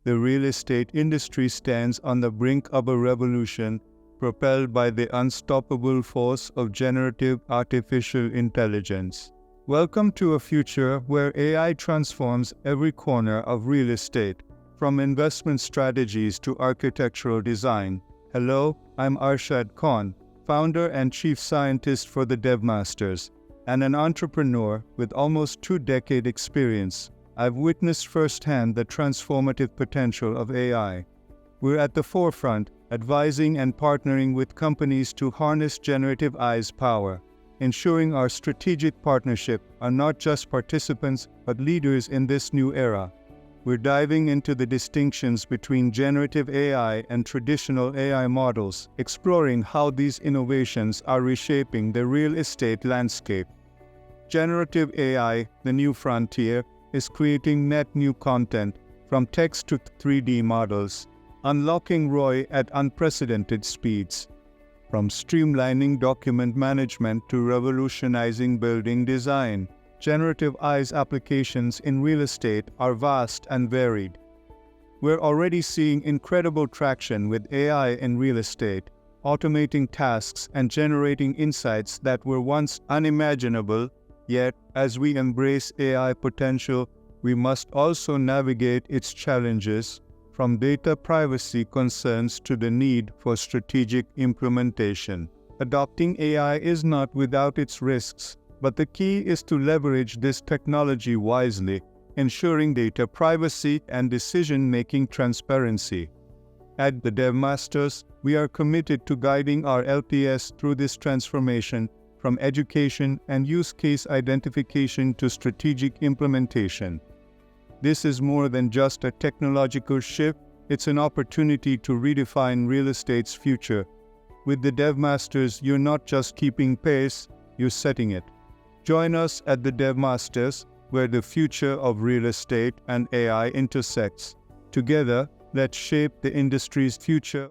the real estate industry stands on the brink of a revolution propelled by the unstoppable force of generative artificial intelligence. Welcome to a future where AI transforms every corner of real estate, from investment strategies to architectural design. Hello, I'm Arshad Khan, founder and chief scientist for the DevMasters, and an entrepreneur with almost 2-decade experience. I've witnessed firsthand the transformative potential of AI. We're at the forefront, advising and partnering with companies to harness generative AI's power, ensuring our strategic partnership are not just participants but leaders in this new era. We're diving into the distinctions between generative AI and traditional AI models, exploring how these innovations are reshaping the real estate landscape. Generative AI, the new frontier, is creating net new content, from text to 3D models, unlocking ROI at unprecedented speeds. From streamlining document management to revolutionizing building design, generative AI's applications in real estate are vast and varied. We're already seeing incredible traction with AI in real estate, automating tasks and generating insights that were once unimaginable. Yet, as we embrace AI potential, we must also navigate its challenges, from data privacy concerns to the need for strategic implementation. Adopting AI is not without its risks, but the key is to leverage this technology wisely, ensuring data privacy and decision-making transparency. At the DevMasters, we are committed to guiding our LPS through this transformation, from education and use case identification to strategic implementation. This is more than just a technological shift, it's an opportunity to redefine real estate's future. With the DevMasters, you're not just keeping pace, you're setting it. Join us at the DevMasters, where the future of real estate and AI intersects. Together, let's shape the industry's future.